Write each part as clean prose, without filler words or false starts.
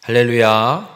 할렐루야.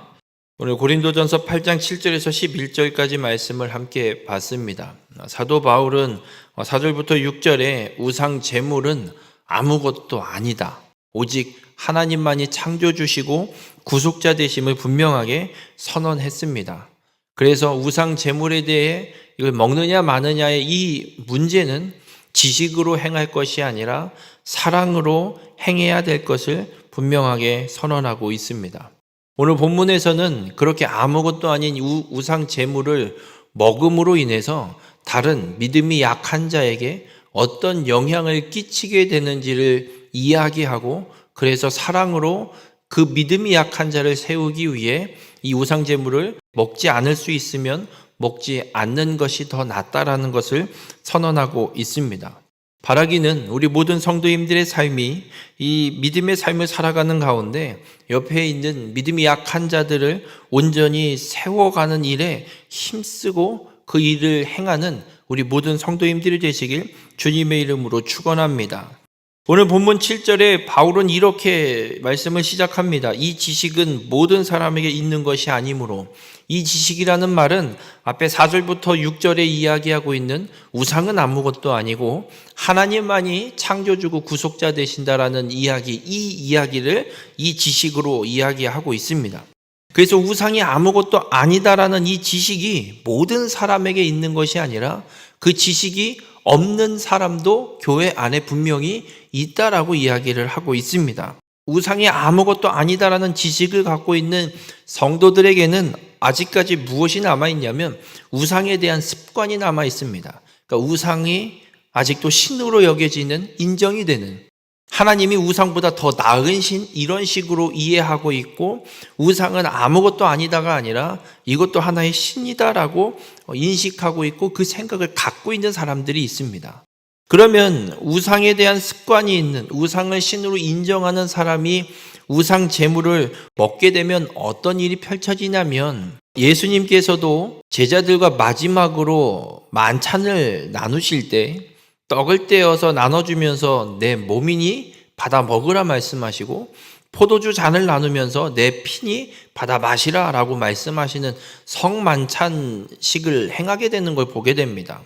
오늘 고린도전서 8장 7절에서 11절까지 말씀을 함께 봤습니다. 사도 바울은 4절부터 6절에 우상 제물은 아무것도 아니다, 오직 하나님만이 창조주시고 구속자 되심을 분명하게 선언했습니다. 그래서 우상 제물에 대해 이걸 먹느냐 마느냐의 이 문제는 지식으로 행할 것이 아니라 사랑으로 행해야 될 것을 분명하게 선언하고 있습니다. 오늘 본문에서는 그렇게 아무것도 아닌 우상 제물을 먹음으로 인해서 다른 믿음이 약한 자에게 어떤 영향을 끼치게 되는지를 이야기하고, 그래서 사랑으로 그 믿음이 약한 자를 세우기 위해 이 우상 제물을 먹지 않을 수 있으면 먹지 않는 것이 더 낫다라는 것을 선언하고 있습니다. 바라기는 우리 모든 성도님들의 삶이 이 믿음의 삶을 살아가는 가운데 옆에 있는 믿음이 약한 자들을 온전히 세워가는 일에 힘쓰고 그 일을 행하는 우리 모든 성도님들이 되시길 주님의 이름으로 축원합니다. 오늘 본문 7절에 바울은 이렇게 말씀을 시작합니다. 이 지식은 모든 사람에게 있는 것이 아니므로, 이 지식이라는 말은 앞에 4절부터 6절에 이야기하고 있는 우상은 아무것도 아니고 하나님만이 창조주고 구속자 되신다라는 이야기, 이 이야기를 이 지식으로 이야기하고 있습니다. 그래서 우상이 아무것도 아니다라는 이 지식이 모든 사람에게 있는 것이 아니라 그 지식이 없는 사람도 교회 안에 분명히 있다라고 이야기를 하고 있습니다. 우상이 아무것도 아니다라는 지식을 갖고 있는 성도들에게는 아직까지 무엇이 남아있냐면 우상에 대한 습관이 남아있습니다. 그러니까 우상이 아직도 신으로 여겨지는, 인정이 되는, 하나님이 우상보다 더 나은 신, 이런 식으로 이해하고 있고, 우상은 아무것도 아니다가 아니라 이것도 하나의 신이다라고 인식하고 있고 그 생각을 갖고 있는 사람들이 있습니다. 그러면 우상에 대한 습관이 있는, 우상을 신으로 인정하는 사람이 우상 제물을 먹게 되면 어떤 일이 펼쳐지냐면, 예수님께서도 제자들과 마지막으로 만찬을 나누실 때 떡을 떼어서 나눠주면서 내 몸이니 받아 먹으라 말씀하시고, 포도주 잔을 나누면서 내 피니 받아 마시라 라고 말씀하시는 성만찬식을 행하게 되는 걸 보게 됩니다.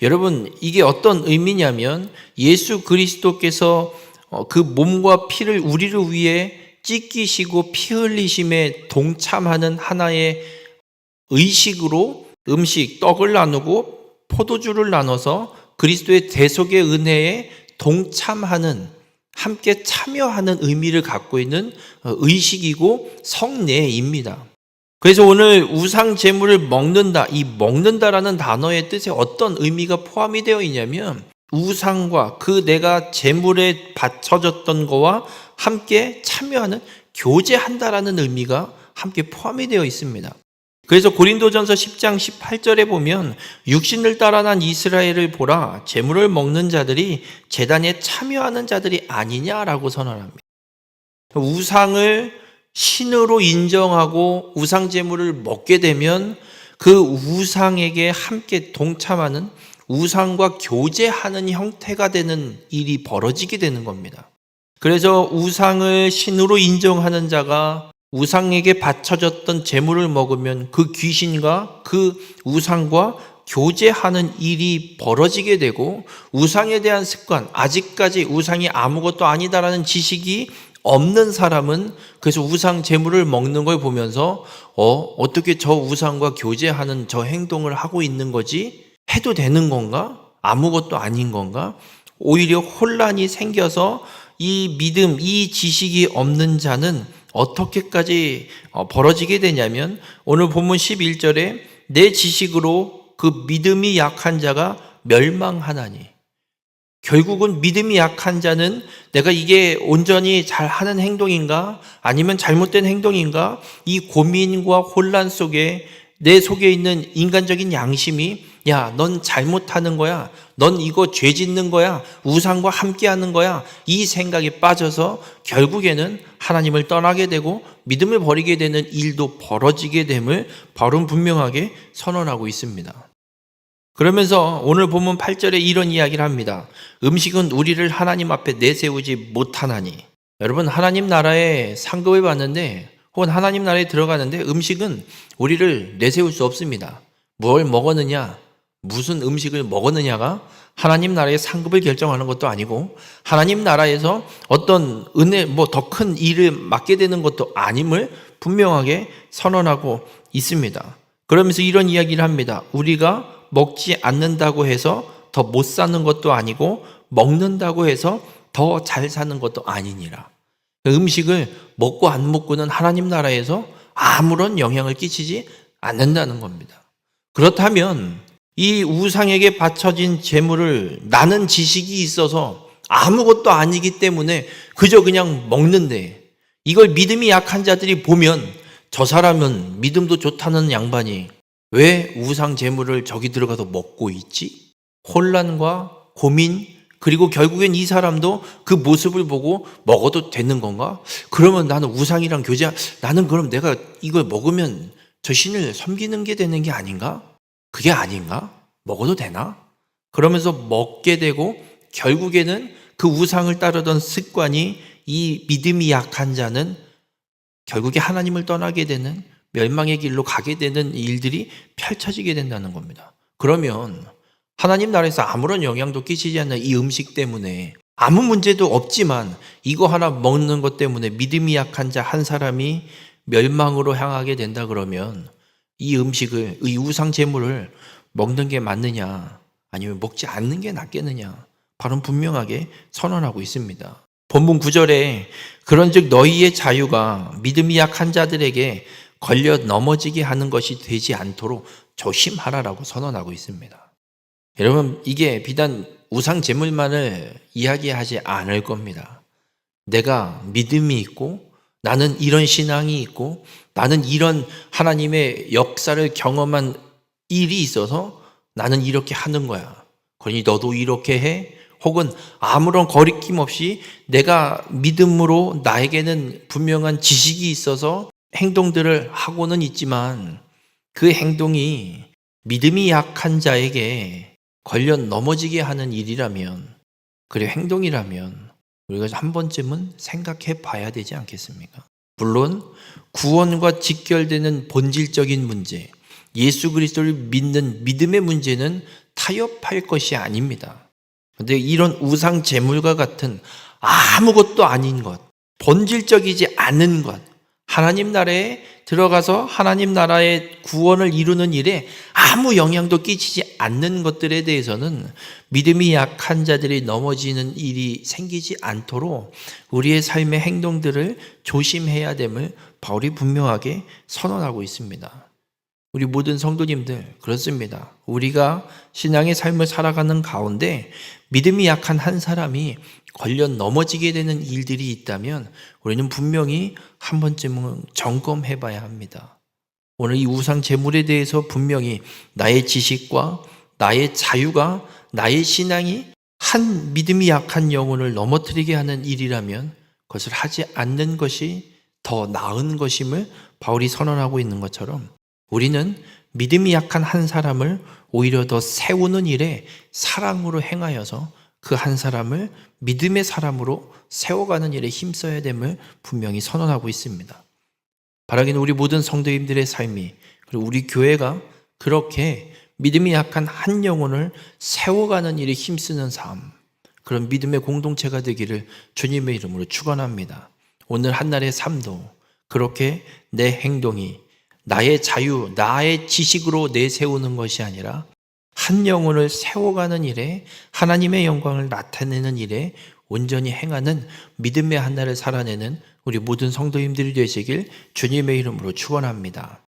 여러분, 이게 어떤 의미냐면 예수 그리스도께서 그 몸과 피를 우리를 위해 찢기시고 피 흘리심에 동참하는 하나의 의식으로 음식, 떡을 나누고 포도주를 나눠서 그리스도의 대속의 은혜에 동참하는, 함께 참여하는 의미를 갖고 있는 의식이고 성례입니다. 그래서 오늘 우상 제물을 먹는다, 이 먹는다라는 단어의 뜻에 어떤 의미가 포함이 되어 있냐면 우상과 그 내가 제물에 바쳐졌던 거와 함께 참여하는, 교제한다라는 의미가 함께 포함이 되어 있습니다. 그래서 고린도전서 10장 18절에 보면 육신을 따라 난 이스라엘을 보라, 제물을 먹는 자들이 제단에 참여하는 자들이 아니냐라고 선언합니다. 우상을 신으로 인정하고 우상 제물을 먹게 되면 그 우상에게 함께 동참하는, 우상과 교제하는 형태가 되는 일이 벌어지게 되는 겁니다. 그래서 우상을 신으로 인정하는 자가 우상에게 바쳐졌던 제물을 먹으면 그 귀신과 그 우상과 교제하는 일이 벌어지게 되고, 우상에 대한 습관, 아직까지 우상이 아무것도 아니다라는 지식이 없는 사람은 그래서 우상 제물을 먹는 걸 보면서 어떻게 저 우상과 교제하는 저 행동을 하고 있는 거지? 해도 되는 건가? 아무것도 아닌 건가? 오히려 혼란이 생겨서 이 믿음, 이 지식이 없는 자는 어떻게까지 벌어지게 되냐면 오늘 본문 11절에 내 지식으로 그 믿음이 약한 자가 멸망하나니, 결국은 믿음이 약한 자는 내가 이게 온전히 잘하는 행동인가 아니면 잘못된 행동인가, 이 고민과 혼란 속에 내 속에 있는 인간적인 양심이 야, 넌 잘못하는 거야, 넌 이거 죄 짓는 거야, 우상과 함께하는 거야, 이 생각에 빠져서 결국에는 하나님을 떠나게 되고 믿음을 버리게 되는 일도 벌어지게 됨을 바울은 분명하게 선언하고 있습니다. 그러면서 오늘 본문 8절에 이런 이야기를 합니다. 음식은 우리를 하나님 앞에 내세우지 못하나니. 여러분, 하나님 나라에 상급을 받는데 혹은 하나님 나라에 들어가는데 음식은 우리를 내세울 수 없습니다. 뭘 먹었느냐, 무슨 음식을 먹었느냐가 하나님 나라의 상급을 결정하는 것도 아니고 하나님 나라에서 어떤 은혜, 더 큰 일을 맡게 되는 것도 아님을 분명하게 선언하고 있습니다. 그러면서 이런 이야기를 합니다. 우리가 먹지 않는다고 해서 더 못 사는 것도 아니고 먹는다고 해서 더 잘 사는 것도 아니니라. 음식을 먹고 안 먹고는 하나님 나라에서 아무런 영향을 끼치지 않는다는 겁니다. 그렇다면 이 우상에게 바쳐진 제물을 나는 지식이 있어서 아무것도 아니기 때문에 그저 그냥 먹는데, 이걸 믿음이 약한 자들이 보면 저 사람은 믿음도 좋다는 양반이 왜 우상 제물을 저기 들어가서 먹고 있지? 혼란과 고민, 그리고 결국엔 이 사람도 그 모습을 보고 먹어도 되는 건가? 그러면 나는 우상이랑 나는 그럼 내가 이걸 먹으면 저 신을 섬기는 게 되는 게 아닌가? 그게 아닌가? 먹어도 되나? 그러면서 먹게 되고 결국에는 그 우상을 따르던 습관이 이 믿음이 약한 자는 결국에 하나님을 떠나게 되는 멸망의 길로 가게 되는 일들이 펼쳐지게 된다는 겁니다. 그러면 하나님 나라에서 아무런 영향도 끼치지 않는 이 음식 때문에 아무 문제도 없지만 이거 하나 먹는 것 때문에 믿음이 약한 자 한 사람이 멸망으로 향하게 된다 그러면 이 음식을, 이 우상 제물을 먹는 게 맞느냐 아니면 먹지 않는 게 낫겠느냐, 바로 분명하게 선언하고 있습니다. 본문 9절에 그런즉 너희의 자유가 믿음이 약한 자들에게 걸려 넘어지게 하는 것이 되지 않도록 조심하라라고 선언하고 있습니다. 여러분, 이게 비단 우상 제물만을 이야기하지 않을 겁니다. 내가 믿음이 있고 나는 이런 신앙이 있고 나는 이런 하나님의 역사를 경험한 일이 있어서 나는 이렇게 하는 거야. 그러니 너도 이렇게 해? 혹은 아무런 거리낌 없이 내가 믿음으로 나에게는 분명한 지식이 있어서 행동들을 하고는 있지만 그 행동이 믿음이 약한 자에게 걸려 넘어지게 하는 일이라면, 그리고 행동이라면 우리가 한 번쯤은 생각해 봐야 되지 않겠습니까? 물론 구원과 직결되는 본질적인 문제, 예수 그리스도를 믿는 믿음의 문제는 타협할 것이 아닙니다. 그런데 이런 우상 제물과 같은 아무것도 아닌 것, 본질적이지 않은 것, 하나님 나라에 들어가서 하나님 나라의 구원을 이루는 일에 아무 영향도 끼치지 않는 것들에 대해서는 믿음이 약한 자들이 넘어지는 일이 생기지 않도록 우리의 삶의 행동들을 조심해야 됨을 바울이 분명하게 선언하고 있습니다. 우리 모든 성도님들 그렇습니다. 우리가 신앙의 삶을 살아가는 가운데 믿음이 약한 한 사람이 걸려 넘어지게 되는 일들이 있다면 우리는 분명히 한 번쯤은 점검해 봐야 합니다. 오늘 이 우상 제물에 대해서 분명히 나의 지식과 나의 자유가, 나의 신앙이 한 믿음이 약한 영혼을 넘어뜨리게 하는 일이라면 그것을 하지 않는 것이 더 나은 것임을 바울이 선언하고 있는 것처럼 우리는 믿음이 약한 한 사람을 오히려 더 세우는 일에 사랑으로 행하여서 그 한 사람을 믿음의 사람으로 세워가는 일에 힘써야 됨을 분명히 선언하고 있습니다. 바라기는 우리 모든 성도님들의 삶이, 그리고 우리 교회가 그렇게 믿음이 약한 한 영혼을 세워가는 일에 힘쓰는 삶, 그런 믿음의 공동체가 되기를 주님의 이름으로 축원합니다. 오늘 한날의 삶도 그렇게 내 행동이 나의 자유, 나의 지식으로 내세우는 것이 아니라 한 영혼을 세워가는 일에, 하나님의 영광을 나타내는 일에 온전히 행하는 믿음의 한날을 살아내는 우리 모든 성도님들이 되시길 주님의 이름으로 축원합니다.